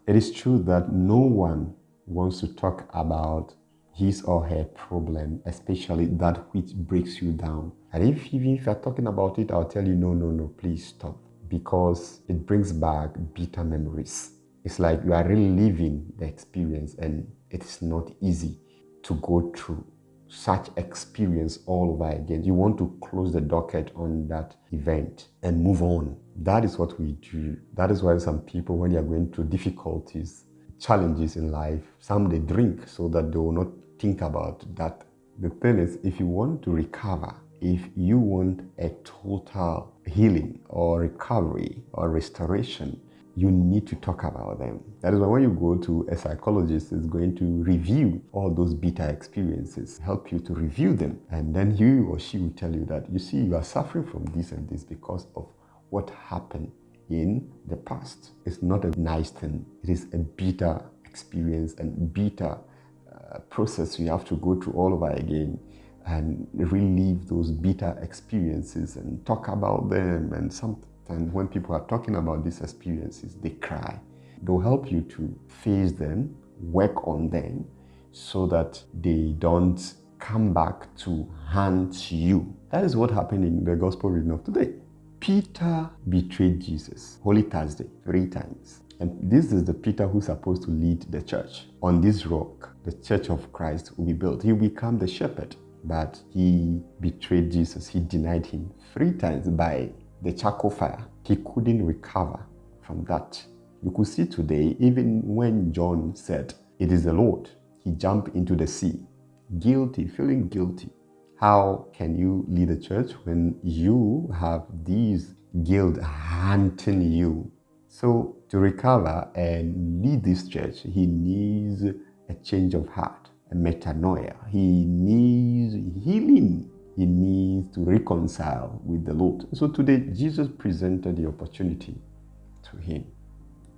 It is true that no one wants to talk about his or her problem, especially that which breaks you down. And even if you're talking about it, I'll tell you, no, no, no, please stop. Because it brings back bitter memories. It's like you are reliving the experience, and it is not easy to go through such experience all over again. You want to close the docket on that event and move on. That is what we do. That is why some people, when they are going through difficulties, challenges in life, some they drink so that they will not think about that. The thing is, if you want to recover, if you want a total healing or recovery or restoration, you need to talk about them. That is why when you go to a psychologist, is going to review all those bitter experiences, help you to review them. And then he or she will tell you that, you see, you are suffering from this and this because of what happened in the past. It's not a nice thing. It is a bitter experience and bitter process you have to go through all over again and relive those bitter experiences and talk about them. And sometimes when people are talking about these experiences, they cry. They'll help you to face them, work on them, so that they don't come back to haunt you. That is what happened in the gospel reading of today. Peter betrayed Jesus, Holy Thursday, 3 times. And this is the Peter who's supposed to lead the church. On this rock, the church of Christ will be built. He will become the shepherd. But he betrayed Jesus. He denied him 3 times by the charcoal fire. He couldn't recover from that. You could see today, even when John said, "It is the Lord," he jumped into the sea, guilty, feeling guilty. How can you lead a church when you have these guilt haunting you? So to recover and lead this church, he needs a change of heart, a metanoia. He needs healing. He needs to reconcile with the Lord. So today, Jesus presented the opportunity to him.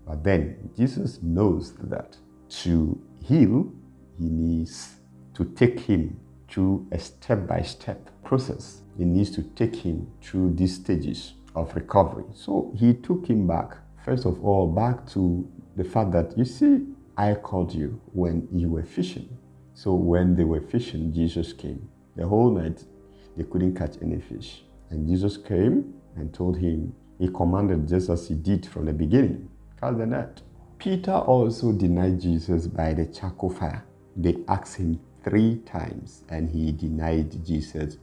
But then, Jesus knows that to heal, he needs to take him through a step-by-step process. He needs to take him through these stages of recovery. So he took him back, first of all, back to the fact that, you see, I called you when you were fishing. So when they were fishing, Jesus came. The whole night, they couldn't catch any fish. And Jesus came and told him, he commanded just as he did from the beginning, cast the net. Peter also denied Jesus by the charcoal fire. They asked him 3 times and he denied Jesus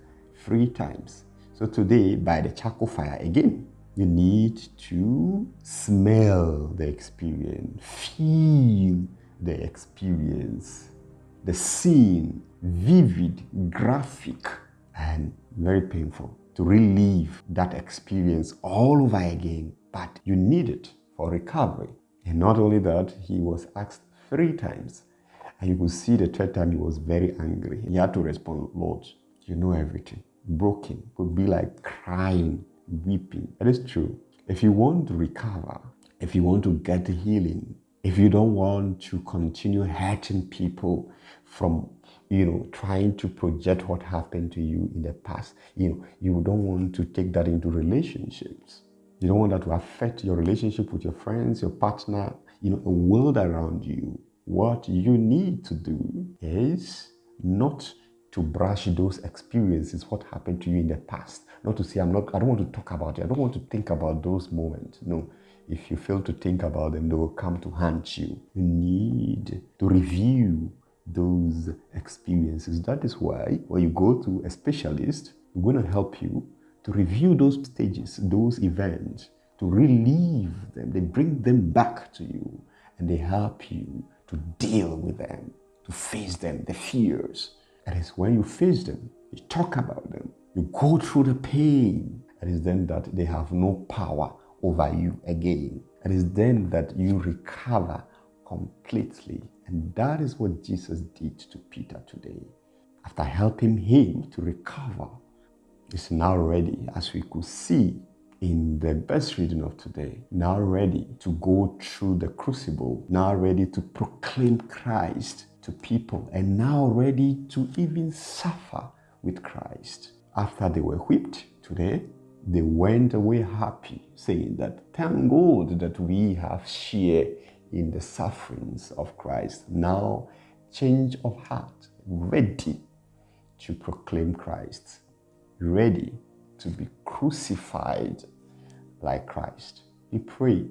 3 times. So today, by the charcoal fire again, you need to smell the experience, feel the experience, the scene, vivid, graphic, and very painful. To relive that experience all over again, but you need it for recovery. And not only that, he was asked 3 times. And you could see the 3rd time he was very angry. He had to respond, "Lord, you know everything." Broken, would be like crying, weeping. It is true. If you want to recover, if you want to get healing, if you don't want to continue hurting people from, trying to project what happened to you in the past, you don't want to take that into relationships. You don't want that to affect your relationship with your friends, your partner, a world around you. What you need to do is not to brush those experiences, what happened to you in the past. Not to say, I don't want to talk about it. I don't want to think about those moments. No. If you fail to think about them, they will come to haunt you. You need to review those experiences. That is why when you go to a specialist, we're going to help you to review those stages, those events, to relieve them. They bring them back to you and they help you to deal with them, to face them, the fears. That is when you face them, you talk about them, you go through the pain. It is then that they have no power over you again. It is then that you recover completely. And that is what Jesus did to Peter today. After helping him to recover, he's now ready, as we could see in the best reading of today, now ready to go through the crucible, now ready to proclaim Christ to people, and now ready to even suffer with Christ. After they were whipped today, they went away happy, saying that, thank God that we have shared in the sufferings of Christ. Now, change of heart, ready to proclaim Christ, ready to be crucified like Christ. We pray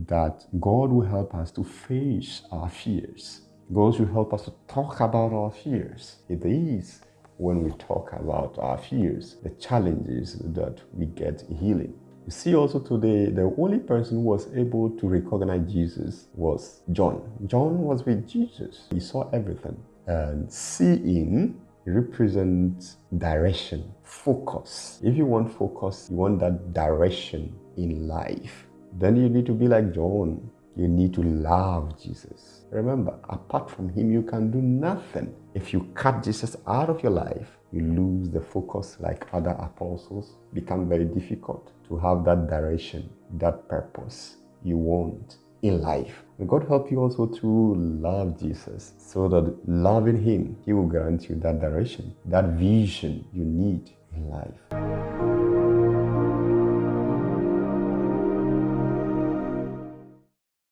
that God will help us to face our fears. God will help us to talk about our fears. It is when we talk about our fears, the challenges that we get healing. You see also today, the only person who was able to recognize Jesus was John. John was with Jesus. He saw everything. And seeing represents direction, focus. If you want focus, you want that direction in life, then you need to be like John. You need to love Jesus. Remember, apart from him, you can do nothing. If you cut Jesus out of your life, you lose the focus like other apostles. It becomes very difficult to have that direction, that purpose you want in life. May God help you also to love Jesus, so that loving him, he will grant you that direction, that vision you need in life.